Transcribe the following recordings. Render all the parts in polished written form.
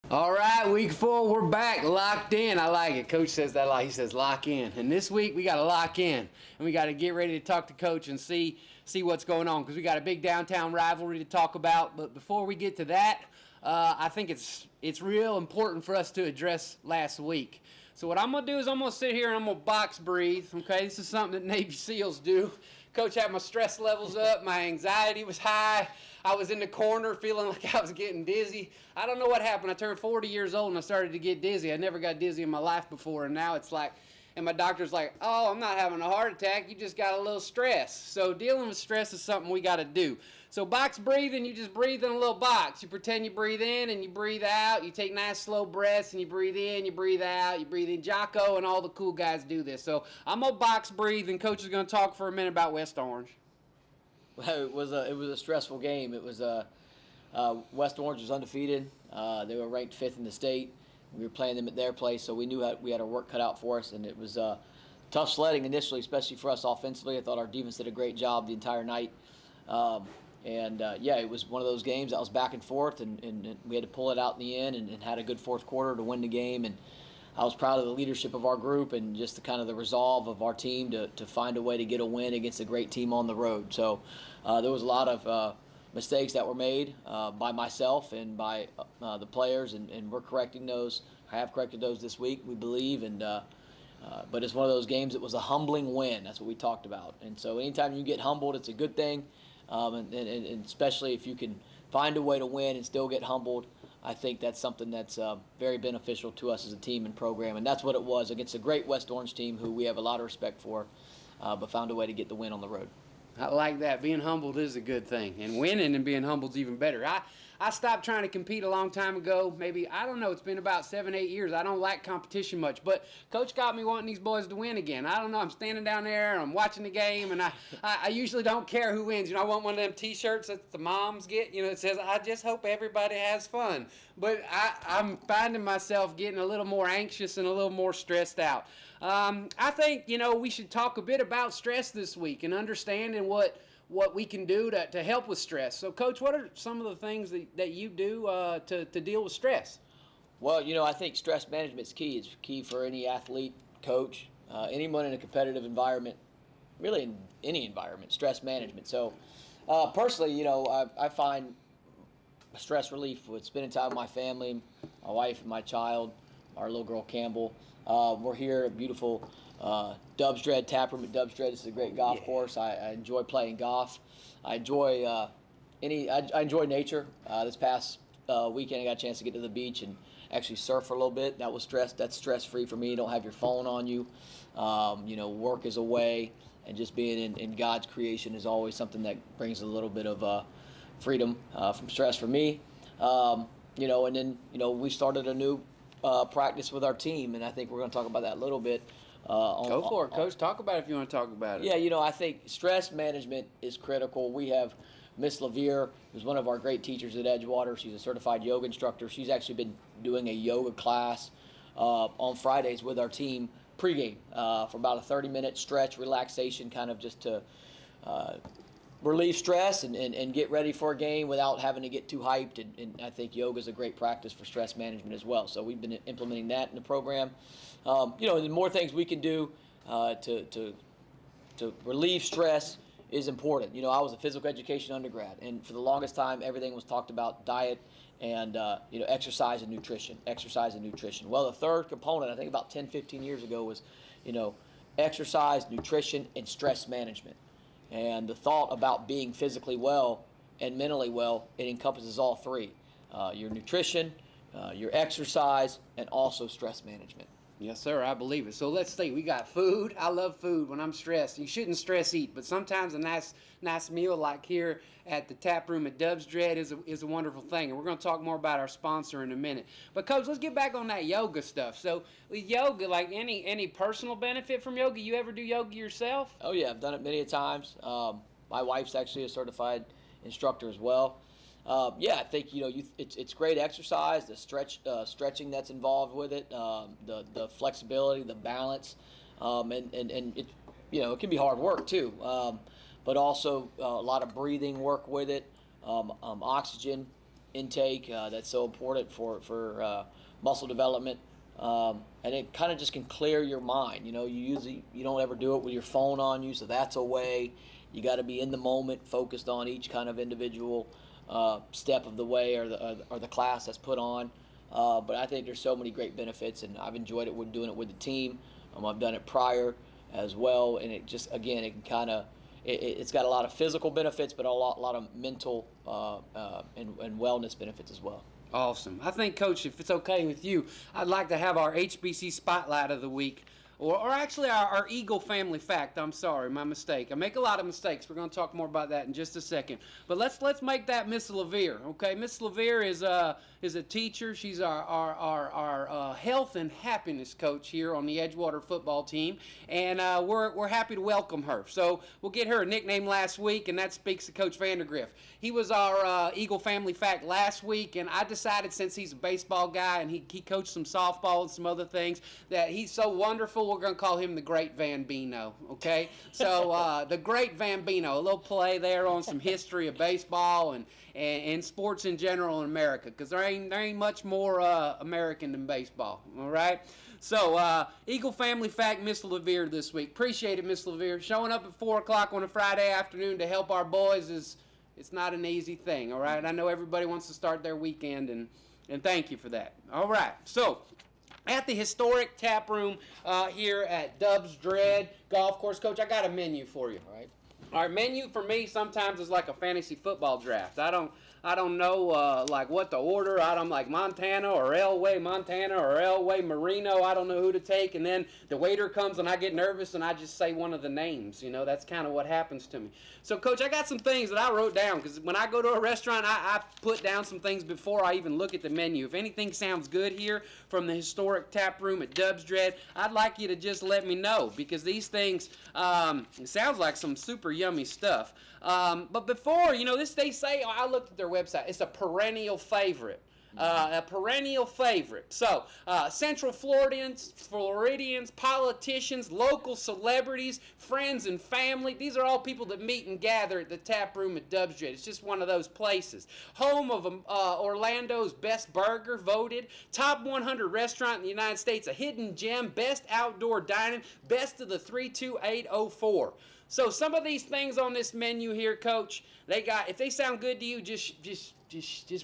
All right, week 4, we're back, locked in. I like it. Coach says that a lot. He says lock in. And this week we got to lock in, and we got to get ready to talk to Coach and see what's going on, because we got a big downtown rivalry to talk about. But before we get to that, I think it's real important for us to address last week. So what I'm gonna do is I'm gonna sit here and I'm gonna box breathe. Okay, this is something that Navy SEALs do. Coach had my stress levels up, my anxiety was high. I was in the corner feeling like I was getting dizzy. I don't know what happened. I turned 40 years old and I started to get dizzy. I never got dizzy in my life before, and now it's like, and my doctor's like, oh, I'm not having a heart attack. You just got a little stress. So dealing with stress is something we got to do. So box breathing, you just breathe in a little box. You pretend you breathe in and you breathe out. You take nice slow breaths and you breathe in, you breathe out, you breathe in. Jocko and all the cool guys do this. So I'm going to box breathe, and Coach is going to talk for a minute about West Orange. Well, it was a stressful game. It was West Orange was undefeated. They were ranked 5th in the state. We were playing them at their place, so we knew we had our work cut out for us, and it was tough sledding initially, especially for us offensively. I thought our defense did a great job the entire night. It was one of those games that was back and forth, and we had to pull it out in the end, and had a good fourth quarter to win the game. And I was proud of the leadership of our group and just the resolve of our team to find a way to get a win against a great team on the road. So there was a lot of mistakes that were made by myself and by the players, and we're correcting those. I have corrected those this week, we believe, but it's one of those games. It was a humbling win. That's what we talked about. And so anytime you get humbled, it's a good thing, and especially if you can find a way to win and still get humbled. I think that's something that's very beneficial to us as a team and program, and that's what it was against a great West Orange team who we have a lot of respect for, but found a way to get the win on the road. I like that. Being humbled is a good thing, and winning and being humbled is even better. I stopped trying to compete a long time ago. Maybe, I don't know, it's been about 7, 8 years. I don't like competition much, but Coach got me wanting these boys to win again. I don't know. I'm standing down there and I'm watching the game, and I usually don't care who wins. I want one of them T-shirts that the moms get. It says, I just hope everybody has fun. But I'm finding myself getting a little more anxious and a little more stressed out. I think, we should talk a bit about stress this week and understanding what we can do to help with stress. So, Coach, what are some of the things that you do to deal with stress? Well, I think stress management is key. It's key for any athlete, coach, anyone in a competitive environment, really in any environment, stress management. So, personally, I find stress relief with spending time with my family, my wife and my child, our little girl Campbell. We're here at beautiful Dubsdread Tap Room at Dubsdread. This is a great golf course. I enjoy playing golf. I enjoy I enjoy nature. This past weekend, I got a chance to get to the beach and actually surf for a little bit. That's stress-free for me. You don't have your phone on you. Work is away, and just being in God's creation is always something that brings a little bit of freedom from stress for me. And then we started a new practice with our team, and I think we're going to talk about that a little bit. Go for it, Coach. Talk about it if you want to talk about it. Yeah, I think stress management is critical. We have Miss Levere, who's one of our great teachers at Edgewater. She's a certified yoga instructor. She's actually been doing a yoga class on Fridays with our team pregame for about a 30-minute stretch relaxation, kind of just to relieve stress and get ready for a game without having to get too hyped. And I think yoga is a great practice for stress management as well. So we've been implementing that in the program. The more things we can do to relieve stress is important. I was a physical education undergrad, and for the longest time, everything was talked about diet and exercise and nutrition. Well, the third component, I think about 10, 15 years ago, was exercise, nutrition, and stress management. And the thought about being physically well and mentally well, it encompasses all three: your nutrition, your exercise, and also stress management. Yes, sir. I believe it. So let's see. We got food. I love food when I'm stressed. You shouldn't stress eat, but sometimes a nice meal like here at the tap room at Dubsdread is a wonderful thing. And we're going to talk more about our sponsor in a minute. But, Coach, let's get back on that yoga stuff. So with yoga, like any personal benefit from yoga? You ever do yoga yourself? Oh, yeah. I've done it many times. My wife's actually a certified instructor as well. I think it's great exercise. The stretching that's involved with it, the flexibility, the balance, and it it can be hard work too. But also a lot of breathing work with it, oxygen, intake that's so important for muscle development. And it kind of just can clear your mind. You don't ever do it with your phone on you, so that's a way. You got to be in the moment, focused on each kind of individual step of the way or the class that's put on. But I think there's so many great benefits, and I've enjoyed it when doing it with the team. I've done it prior as well, and it just, again, it can kind of, it's got a lot of physical benefits, but a lot of mental and wellness benefits as well. Awesome. I think, Coach, if it's okay with you, I'd like to have our HBC Spotlight of the Week, or actually our Eagle Family Fact. I'm sorry, my mistake. I make a lot of mistakes. We're going to talk more about that in just a second. But let's make that Miss LaVere, okay? Miss LaVere is a teacher. She's our health and happiness coach here on the Edgewater football team, and we're happy to welcome her. So we'll get her a nickname last week, and that speaks to Coach Vandergriff. He was our Eagle Family Fact last week, and I decided, since he's a baseball guy and he coached some softball and some other things, that he's so wonderful, we're going to call him the Great Vanbino, okay? So the Great Vanbino, a little play there on some history of baseball and sports in general in America, because there ain't much more American than baseball, all right? So, Eagle Family Fact, Miss LaVere this week. Appreciate it, Miss LaVere. Showing up at 4 o'clock on a Friday afternoon to help our boys it's not an easy thing, all right? I know everybody wants to start their weekend, and thank you for that. All right, so at the historic tap room here at Dub's Dread Golf Course, Coach, I got a menu for you. All right, menu for me sometimes is like a fantasy football draft. I don't know like what to order. I'm like Montana or Elway Montana or Elway Marino. I don't know who to take, and then the waiter comes and I get nervous and I just say one of the names. That's kind of what happens to me. So, Coach, I got some things that I wrote down, because when I go to a restaurant, I put down some things before I even look at the menu. If anything sounds good here from the historic tap room at Dub's Dread, I'd like you to just let me know, because these things, it sounds like some super yummy stuff. But before, they say, I looked at their website, it's a perennial favorite. A perennial favorite. So, Central Floridians, politicians, local celebrities, friends and family, these are all people that meet and gather at the tap room at Dub's Dread. It's just one of those places. Home of Orlando's best burger, voted top 100 restaurant in the United States, a hidden gem, best outdoor dining, best of the 32804. So some of these things on this menu here, Coach, if they sound good to you, just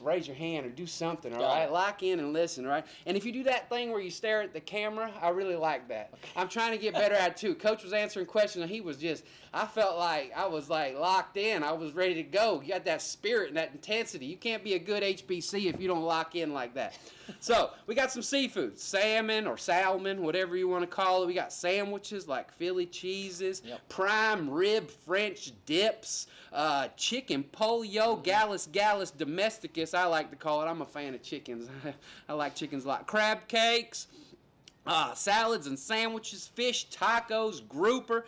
raise your hand or do something, all right? Lock in and listen, all right? And if you do that thing where you stare at the camera, I really like that. Okay. I'm trying to get better at it too. Coach was answering questions, and I felt like I was like locked in. I was ready to go. You got that spirit and that intensity. You can't be a good HBC if you don't lock in like that. So we got some seafood, salmon or salmon, whatever you want to call it. We got sandwiches like Philly cheeses, prime rib French dips, chicken polio, Gallus domesticus, I like to call it. I'm a fan of chickens. I like chickens a lot. Crab cakes, salads and sandwiches, fish tacos, grouper,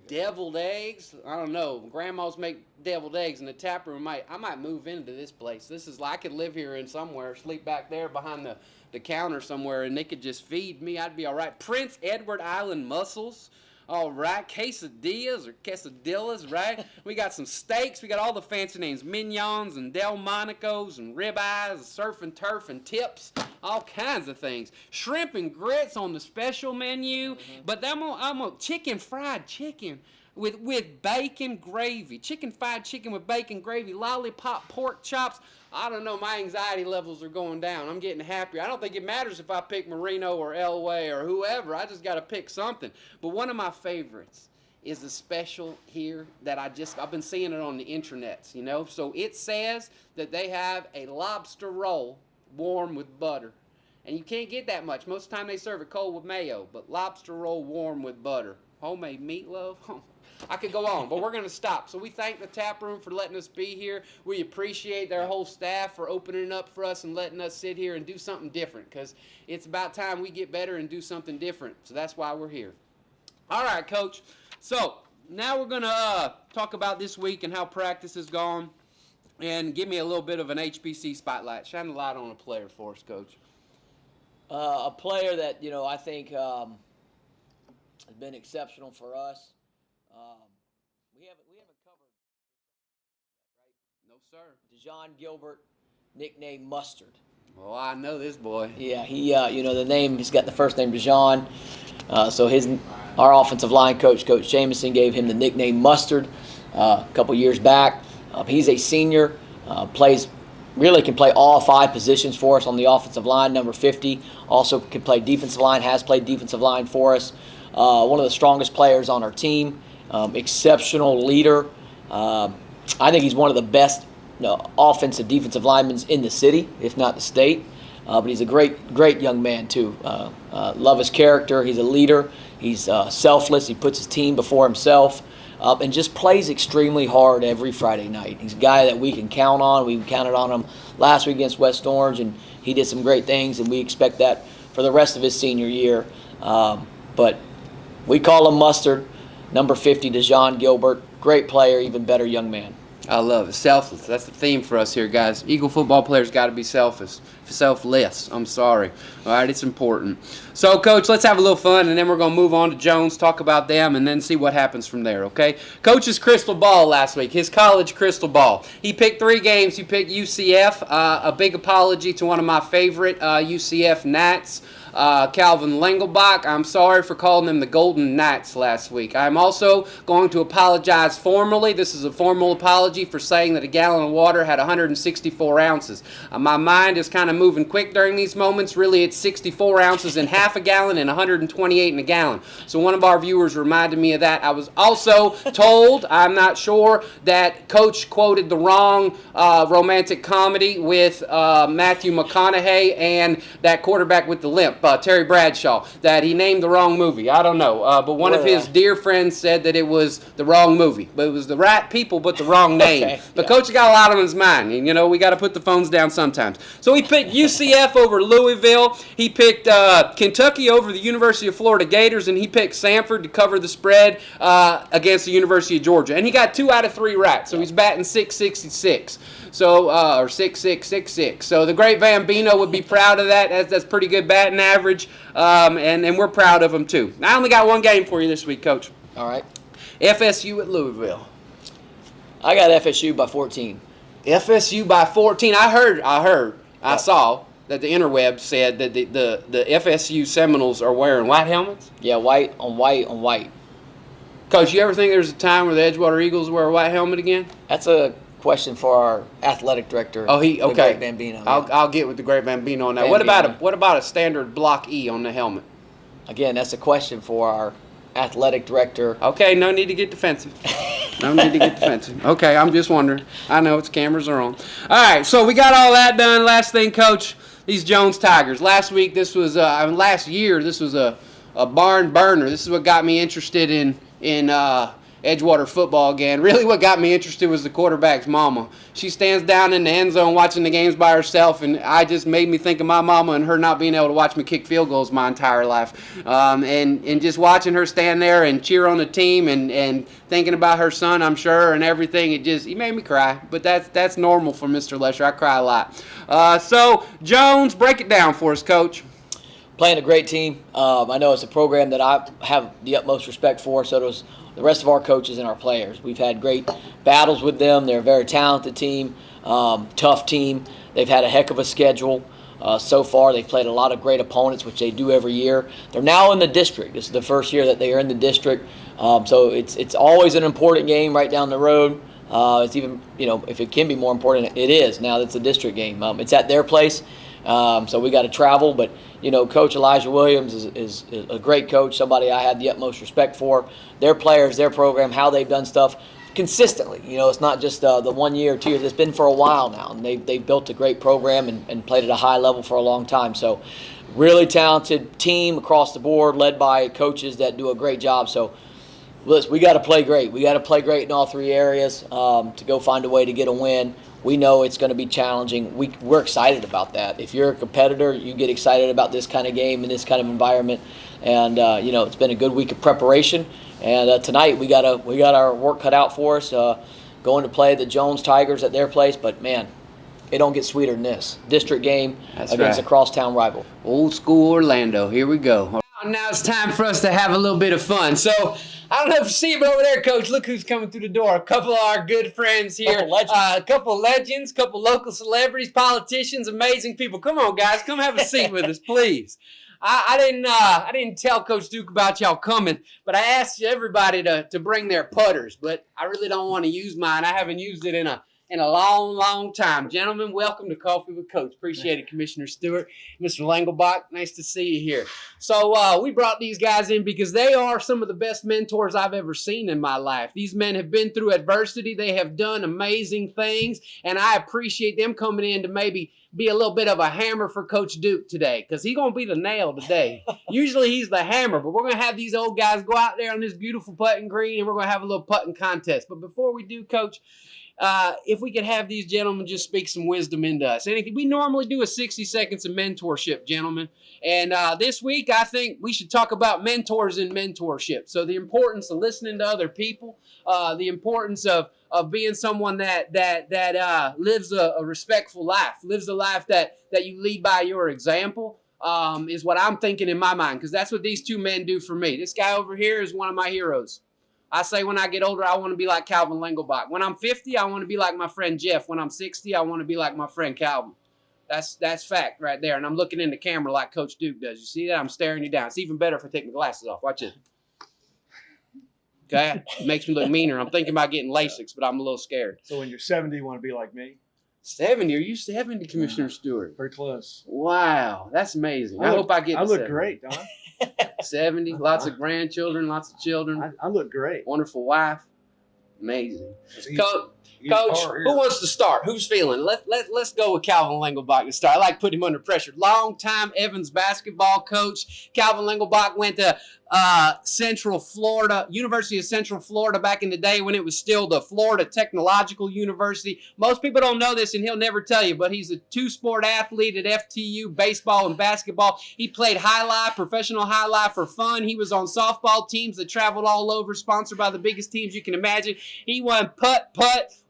deviled eggs. I don't know. Grandmas make deviled eggs in the tap room. I might move into this place. I could live here in somewhere, sleep back there behind the counter somewhere, and they could just feed me. I'd be all right. Prince Edward Island mussels. All right, quesadillas, right? We got some steaks. We got all the fancy names, mignons and Delmonicos and ribeyes, surf and turf and tips, all kinds of things. Shrimp and grits on the special menu, but I'm a fried chicken with bacon gravy. Fried chicken with bacon gravy, lollipop pork chops. I don't know, my anxiety levels are going down. I'm getting happier. I don't think it matters if I pick Marino or Elway or whoever. I just got to pick something. But one of my favorites is the special here that I've been seeing it on the internets, So it says that they have a lobster roll warm with butter. And you can't get that much. Most of the time they serve it cold with mayo, but lobster roll warm with butter. Homemade meatloaf. I could go on, but we're going to stop. So we thank the tap room for letting us be here. We appreciate their whole staff for opening up for us and letting us sit here and do something different, because it's about time we get better and do something different. So that's why we're here. All right, Coach. So now we're going to talk about this week and how practice has gone, and give me a little bit of an HBC spotlight. Shine a light on a player for us, Coach. A player that, I think has been exceptional for us. We haven't covered, right? No, sir. Gilbert, nicknamed Mustard. Oh, I know this boy. Yeah, he, the name, he's got the first name Dejan. So our offensive line coach, Coach Jameson, gave him the nickname Mustard a couple years back. He's a senior, can play all 5 positions for us on the offensive line, number 50. Also can play defensive line, has played defensive line for us. One of the strongest players on our team, exceptional leader. I think he's one of the best offensive defensive linemen in the city, if not the state. But he's a great young man too. Love his character. He's a leader. He's selfless. He puts his team before himself, and just plays extremely hard every Friday night. He's a guy that we can count on. We counted on him last week against West Orange, and he did some great things, and we expect that for the rest of his senior year. But we call him Mustard, number 50, Dejan Gilbert. Great player, even better young man. I love it. Selfless. That's the theme for us here, guys. Eagle football players got to be selfless. Selfless. I'm sorry. All right, it's important. So, Coach, let's have a little fun, and then we're going to move on to Jones, talk about them, and then see what happens from there, okay? Coach's crystal ball last week, his college crystal ball. He picked 3 games. He picked UCF. A big apology to one of my favorite UCF Nats, Calvin Lengelbach. I'm sorry for calling them the Golden Knights last week. I'm also going to apologize formally. This is a formal apology for saying that a gallon of water had 164 ounces. My mind is kind of moving quick during these moments. Really, it's 64 ounces in half a gallon and 128 in a gallon. So one of our viewers reminded me of that. I was also told, I'm not sure, that Coach quoted the wrong romantic comedy with Matthew McConaughey and that quarterback with the limp, Terry Bradshaw, that he named the wrong movie. I don't know. But one of his dear friends said that it was the wrong movie. But it was the right people, but the wrong name. Okay, but Coach got a lot on his mind. And, we got to put the phones down sometimes. So he picked UCF over Louisville. He picked Kentucky over the University of Florida Gators. And he picked Samford to cover the spread against the University of Georgia. And he got 2 out of 3 right. So he's batting .666. So, or 6.666. So the great Bambino would be proud of that. That's pretty good batting average, and we're proud of him too. I only got 1 game for you this week, Coach. All right. FSU at Louisville. I got FSU by 14. FSU by 14. I saw that the interweb said that the FSU Seminoles are wearing white helmets. Yeah, white on white on white. Coach, you ever think there's a time where the Edgewater Eagles wear a white helmet again? That's a question for our athletic director. Oh, okay. The great Bambino. I'll get with the great Bambino on that. What about a standard block E on the helmet? Again, that's a question for our athletic director. Okay, no need to get defensive. Okay, I'm just wondering. I know it's cameras are on. All right, so we got all that done. Last thing, Coach, these Jones Tigers. Last year this was a barn burner. This is what got me interested in Edgewater football again. Really what got me interested was the quarterback's mama. She stands down in the end zone watching the games by herself, and I just made me think of my mama and her not being able to watch me kick field goals my entire life. And just watching her stand there and cheer on the team and thinking about her son, I'm sure, and everything, it made me cry. But that's normal for Mr. Leisher. I cry a lot. So, Jones, break it down for us, Coach. Playing a great team. I know it's a program that I have the utmost respect for, so does the rest of our coaches and our players. We've had great battles with them. They're a very talented team, tough team. They've had a heck of a schedule so far. They've played a lot of great opponents, which they do every year. They're now in the district. This is the first year that they are in the district. So it's always an important game right down the road. It's even, if it can be more important, it is now that it's a district game. It's at their place. So we got to travel, but Coach Elijah Williams is a great coach, somebody I had the utmost respect for. Their players, their program, how they've done stuff consistently. It's not just the 1 year or 2 years. It's been for a while now, and they've built a great program and played at a high level for a long time. So really talented team across the board, led by coaches that do a great job. So listen, we got to play great. We got to play great in all 3 areas to go find a way to get a win. We know it's going to be challenging. We're excited about that. If you're a competitor, you get excited about this kind of game and this kind of environment. And it's been a good week of preparation. And tonight we got our work cut out for us, going to play the Jones Tigers at their place. But man, it don't get sweeter than this. District game against a crosstown rival. Old school Orlando. Here we go. Now it's time for us to have a little bit of fun. So I don't know if you see him over there, Coach. Look who's coming through the door. A couple of our good friends here. A couple legends, couple local celebrities, politicians, amazing people. Come on, guys. Come have a seat with us, please. I didn't tell Coach Duke about y'all coming, but I asked everybody to bring their putters, but I really don't want to use mine. I haven't used it in a long time. Gentlemen, welcome to Coffee with Coach. Appreciate it, Commissioner Stewart. Mr. Langelbach, nice to see you here. So we brought these guys in because they are some of the best mentors I've ever seen in my life. These men have been through adversity. They have done amazing things, and I appreciate them coming in to maybe be a little bit of a hammer for Coach Duke today, because he's going to be the nail today. Usually he's the hammer, but we're going to have these old guys go out there on this beautiful putting green, and we're going to have a little putting contest. But before we do, Coach, if we could have these gentlemen just speak some wisdom into us. Anything. We normally do a 60 seconds of mentorship, gentlemen. And this week, I think we should talk about mentors and mentorship. So the importance of listening to other people, the importance of being someone that lives a respectful life, lives a life that you lead by your example, is what I'm thinking in my mind, because that's what these two men do for me. This guy over here is one of my heroes. I say when I get older, I want to be like Calvin Lengelbach. When I'm 50, I want to be like my friend Jeff. When I'm 60, I want to be like my friend Calvin. That's fact right there. And I'm looking in the camera like Coach Duke does. You see that? I'm staring you down. It's even better if I take my glasses off. Watch it. Okay? It makes me look meaner. I'm thinking about getting LASIX, but I'm a little scared. So when you're 70, you want to be like me? 70? Are you 70, Commissioner Stewart? Very close. Wow. That's amazing. I hope I get to I look 70. great, don't I? 70, lots of grandchildren, lots of children. I look great. Wonderful wife. Amazing. Coach, Here. who wants to start? Who's feeling? Let's go with Calvin Lengelbach to start. I like putting him under pressure. Long-time Evans basketball coach. Calvin Lengelbach went to Central Florida, University of Central Florida back in the day when it was still the Florida Technological University. Most people don't know this, and he'll never tell you, but he's a two-sport athlete at FTU, baseball and basketball. He played high life, professional high life for fun. He was on softball teams that traveled all over, sponsored by the biggest teams you can imagine. He won putt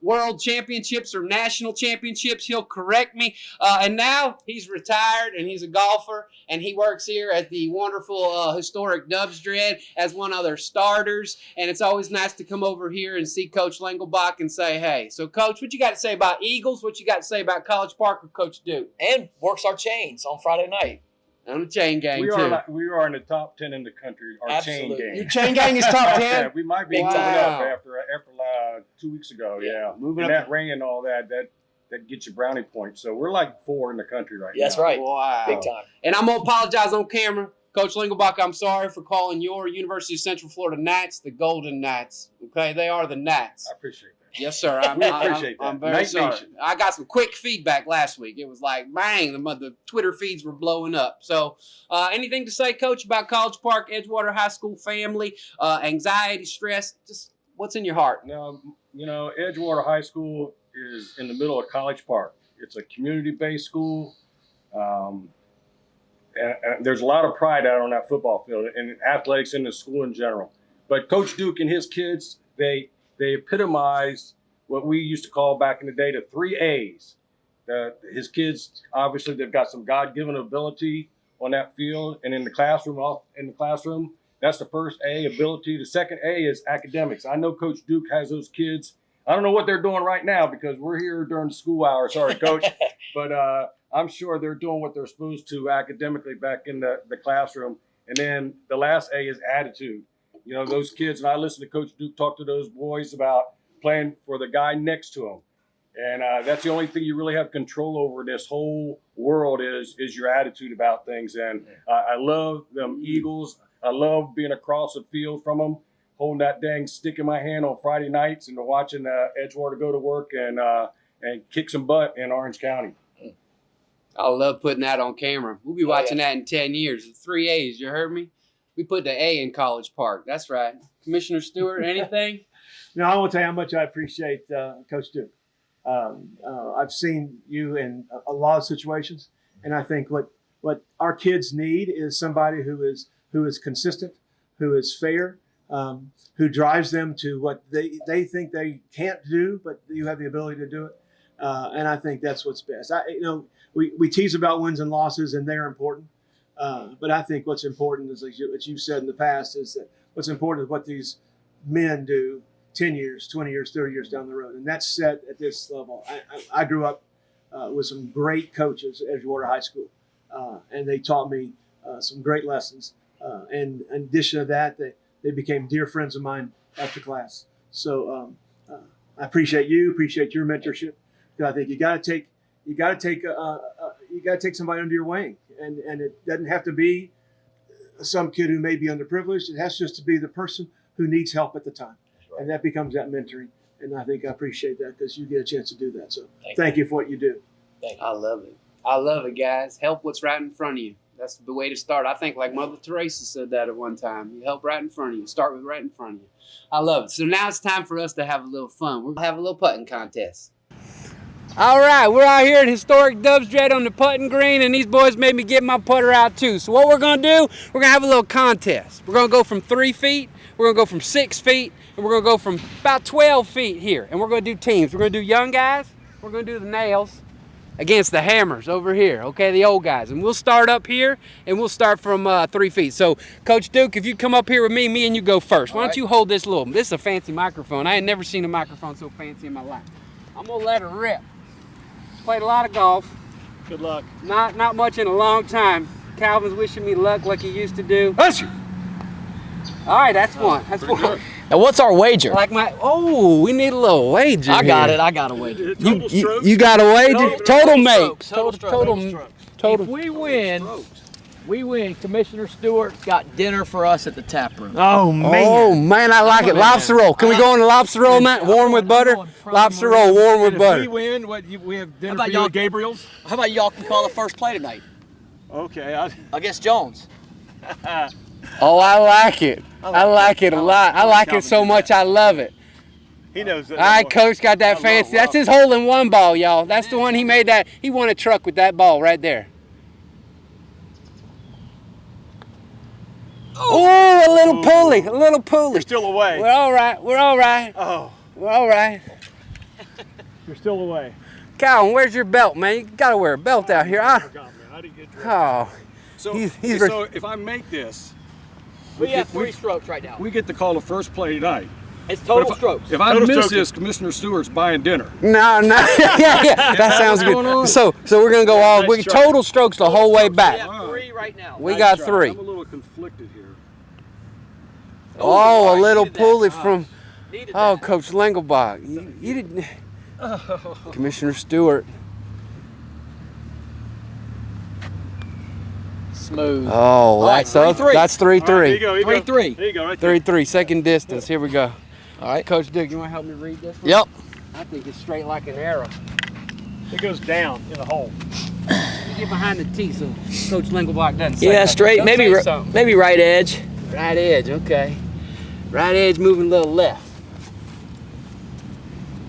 world championships or national championships. He'll correct me. And now he's retired, and he's a golfer, and he works here at the wonderful historic Dubs Dread as one of their starters. And it's always nice to come over here and see Coach Lengelbach and say, hey. So, Coach, what you got to say about Eagles? What you got to say about College Park or Coach Duke? And works our chains on Friday night. On the chain gang, we too. we are in the top 10 in the country, our Absolutely. chain gang. Your chain gang is top 10? Yeah, we might be moving up after 2 weeks ago. Yeah. Moving and up. that rain and all that gets you brownie points. So we're like 4 in the country right now. That's right. Wow. Big time. And I'm going to apologize on camera. Coach Lengelbach, I'm sorry for calling your University of Central Florida Gnats the Golden Gnats. Okay? They are the Gnats. I appreciate that. Yes, sir. We appreciate that. I'm very Night sorry. Nation. I got some quick feedback last week. It was like, bang, the Twitter feeds were blowing up. So anything to say, Coach, about College Park, Edgewater High School family, anxiety, stress, just what's in your heart? Now, Edgewater High School is in the middle of College Park. It's a community-based school. And there's a lot of pride out on that football field and athletics in the school in general. But Coach Duke and his kids, they epitomize what we used to call back in the day the 3 A's. His kids, obviously, they've got some God-given ability on that field and in the classroom. That's the first A, ability. The second A is academics. I know Coach Duke has those kids. I don't know what they're doing right now because we're here during school hours. Sorry, Coach. But I'm sure they're doing what they're supposed to academically back in the classroom. And then the last A is attitude. Those kids, and I listen to Coach Duke talk to those boys about playing for the guy next to him. And that's the only thing you really have control over in this whole world is your attitude about things. And I love them Eagles. I love being across the field from them, holding that dang stick in my hand on Friday nights and watching Edgewater go to work and kick some butt in Orange County. I love putting that on camera. We'll be watching that in 10 years. 3 A's, you heard me? We put the A in College Park. That's right. Commissioner Stewart, anything? No, I want to tell you how much I appreciate Coach Duke. I've seen you in a lot of situations, and I think what our kids need is somebody who is consistent, who is fair, who drives them to what they think they can't do, but you have the ability to do it. And I think that's what's best. We tease about wins and losses, and they're important. But I think what's important is, as you've said in the past, is What's important is what these men do 10 years, 20 years, 30 years down the road. And that's set at this level. I grew up with some great coaches at Edgewater High School, and they taught me some great lessons. And in addition to that, they became dear friends of mine after class. So I appreciate your mentorship. I think you got to take somebody under your wing, and it doesn't have to be some kid who may be underprivileged. It has just to be the person who needs help at the time, and that becomes that mentoring. And I think I appreciate that because you get a chance to do that. So thank you for what you do. Thank you. I love it. I love it, guys. Help what's right in front of you. That's the way to start. I think like Mother Teresa said that at one time. You help right in front of you. Start with right in front of you. I love it. So now it's time for us to have a little fun. We'll have a little putting contest. All right, we're out here at historic Dubs Dread on the putting green, and these boys made me get my putter out too. So what we're gonna do, we're gonna have a little contest. We're gonna go from 3 feet, we're gonna go from 6 feet, and we're gonna go from about 12 feet here. And we're gonna do teams. We're gonna do young guys, we're gonna do the nails against the hammers over here, okay, the old guys. And we'll start up here, and we'll start from 3 feet. So, Coach Duke, if you come up here with me and you go first. Why don't you hold this this is a fancy microphone. I ain't never seen a microphone so fancy in my life. I'm gonna let her rip. Played a lot of golf. Good luck. Not much in a long time. Calvin's wishing me luck like he used to do. Usher. All right, that's one. That's one. And what's our wager? Like we need a little wager. I got here. it. I got a wager. You got a wager? Total makes. Total. If we win, Commissioner Stewart's got dinner for us at the tap room. Oh, man. Oh, man, I like it. Lobster roll. Can we go on the lobster roll, Matt? Warm with butter? Lobster roll, warm with butter. If we win, we have dinner How about for you y'all- at Gabriel's? How about y'all can call the first play tonight Okay. against Jones? Oh, I like it. I like it a lot. I like it so much, I love it. He knows that. All right, Coach got that fancy. That's his hole-in-one ball, y'all. That's the one he made that. He won a truck with that ball right there. Oh, a little pulley, a little pulley. You're still away. We're all right. We're all right. Oh, We're all right. you're still away. Calvin, where's your belt, man? You gotta wear a belt out here. I forgot, man. I didn't get dressed. Oh, So, he's so if I make this, We have 3 strokes right now. we get to call the first play tonight. It's total But strokes. If I Total miss stroking. this, Commissioner Stewart's buying dinner. no. yeah. That sounds what's going on? good. So we're gonna go all. Nice We try. total strokes the whole way back. We have 3 right now. We got Nice try. 3. I'm a little conflicted here. Oh, a I little needed that. pulley from. Needed Oh, that. Coach Lengelbach, you didn't. Commissioner Stewart. Smooth. Oh, right, that's up. 3-3. That's All right, there you 3-3. go. 3-3. There you go, right there. 3-3. Second distance. Here we go. All right. Coach Duke, you want to help me read this one? Yep. I think it's straight like an arrow. It goes down in the hole. You get behind the tee so Coach Lengelbach doesn't say Yeah, nothing. straight. Don't Maybe say something. maybe right edge. Right edge, okay. Right edge moving a little left.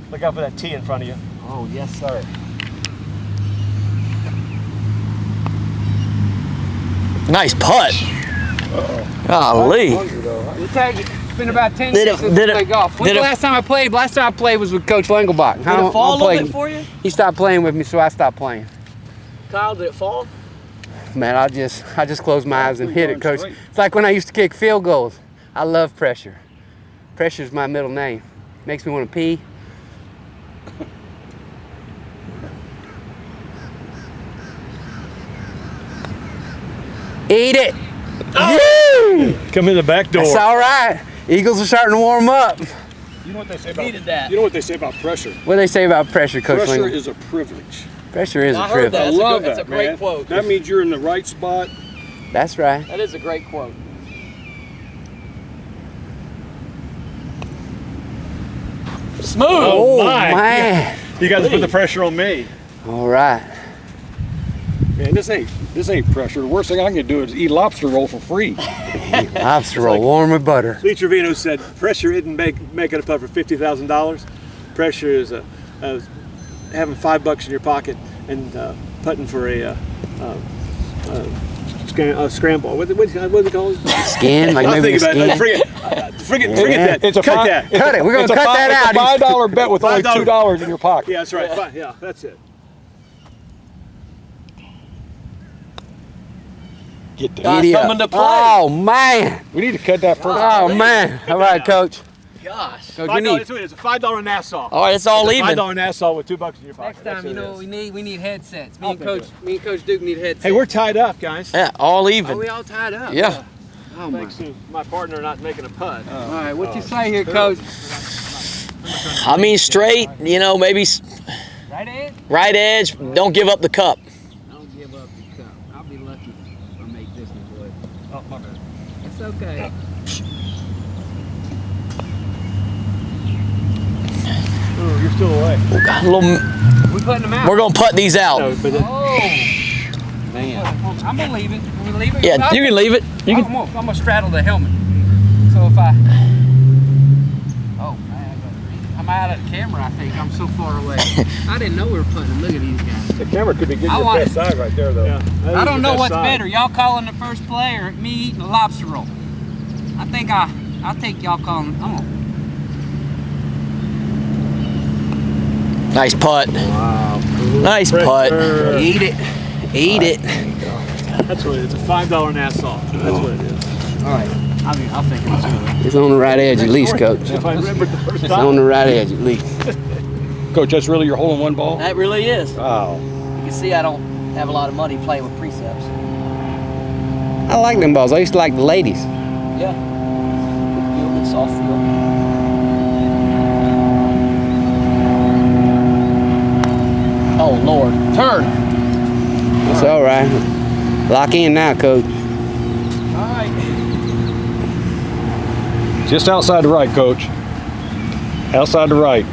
Look out for that tee in front of you. Oh, yes, sir. Nice putt. Golly. We'll take it. It's been about 10 Did years it- since did we it- played golf. When's did the it- last time I played? Last time I played was with Coach Lengelbach. Did it fall a little bit for you? He stopped playing with me, so I stopped playing. Kyle, did it fall? Man, I just closed my eyes and hit it, Coach. Straight. It's like when I used to kick field goals. I love pressure. Pressure's my middle name. Makes me want to pee. Eat it. Come in the back door. That's all right. Eagles are starting to warm up. You know what they say about Needed that. You know what they say about pressure? What do they say about pressure, Coach Pressure Lingle? is a privilege. Pressure is I a heard privilege. that. I That's a love good- that's that, a great man. quote. That means you're in the right spot. That's right. That is a great quote. Smooth. Oh, my. man. You got to put the pressure on me. All right. Man, this ain't pressure. The worst thing I can do is eat lobster roll for free. Lobster roll, warm with butter. Lee Trevino said, pressure isn't making a putt for $50,000. Pressure is having $5 in your pocket and putting for a scramble. What's it called? Skin, like I'm maybe a thinking about skin. it. Forget that. It's a Cut fi- that. it's a- Cut it. We're gonna it's a cut fi- that it's out. a $5 bet with only $5. $2 in your pocket. Yeah, that's right. Fine. Yeah, that's it. Get the Giddy up. coming to play. Oh, man. We need to cut that first. Oh, man. All right, Coach. Gosh. Coach, we need. It's a $5 Nassau. All right, it's all even. $5 Nassau with $2 in your pocket. Next time, you know what we need? We need headsets. Me I'll and think Coach Duke need headsets. Hey, we're tied up, guys. Yeah, all Are even. we all tied up? Yeah. Oh, my. Thanks to my partner not making a putt. All right, what you say here, Coach? I mean, straight, you know, maybe Right edge? right edge. Don't give up the cup. Don't give up the cup. I'll be lucky if I make this one, boy. Oh, my bad. It's okay. Oh, you're still away. A little, We putting them out. we're gonna putt these out. No, but Oh, man. I'm gonna leave it. Can we leave it? Yeah, you can leave it. You I'm can. gonna straddle the helmet. So if I. Oh man, I'm out of the camera. I think I'm so far away. I didn't know we were putting them. Look at these guys. The camera could be getting I your want best side right there, though. yeah, I don't know what's better, y'all calling the first play or me eating a lobster roll. I think I'll take y'all calling. I'm gonna. Nice putt. Wow. Nice putt. Eat it. Eat it. That's what it is. It's a $5 Nassau. That's what it is. All right. I'll think it's good. It's on the right edge at least, Coach. If I remembered the first It's time. on the right edge at least. Coach, that's really your hole-in-one ball? That really is. Wow. You can see I don't have a lot of money playing with precepts. I like them balls. I used to like the ladies. Yeah. Good feel, good soft feel. Oh Lord, turn. It's all right. Lock in now, Coach. All right. Just outside the right, Coach. Outside the right.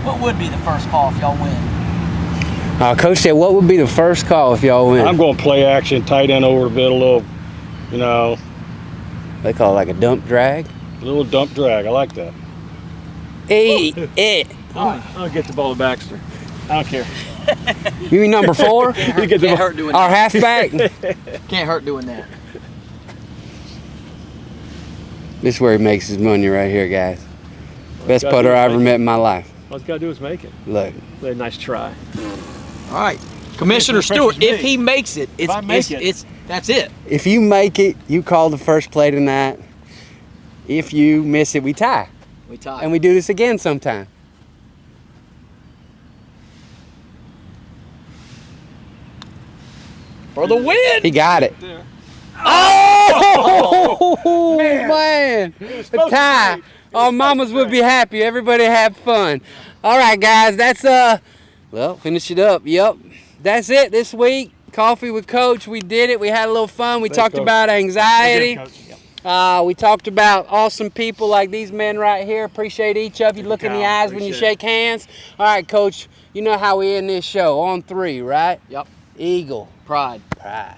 What would be the first call if y'all win? Coach said, what would be the first call if y'all win? I'm going play action, tight end over the middle, little, you know, They call it like a dump drag. little dump drag. I like that. Eat it. I'll get the ball to Baxter. I don't care. You mean number 4? You get the Can't ball. hurt doing Our that. halfback? Can't hurt doing that. This is where he makes his money right here, guys. Best gotta putter do is I ever make met in my life. All he's got to do is make it. Look. Really nice try. All right. Commissioner Pressure Stewart, me. if he makes it, If I make it. that's it. If you make it, you call the first play tonight. If you miss it, we tie. We tie. And we do this again sometime. For the win. He got it. There. Oh, man. A tie. Oh, mamas would be happy. Everybody have fun. All right, guys. That's, well, finish it up. Yep. That's it this week. Coffee with Coach. We did it. We had a little fun. We talked Coach. about anxiety. Good, Coach. We talked about awesome people like these men right here. Appreciate each of you. Look in the Kyle, eyes when you appreciate shake hands. All right, Coach. You know how we end this show. On 3, right? Yep. Eagle. Pride. Pride.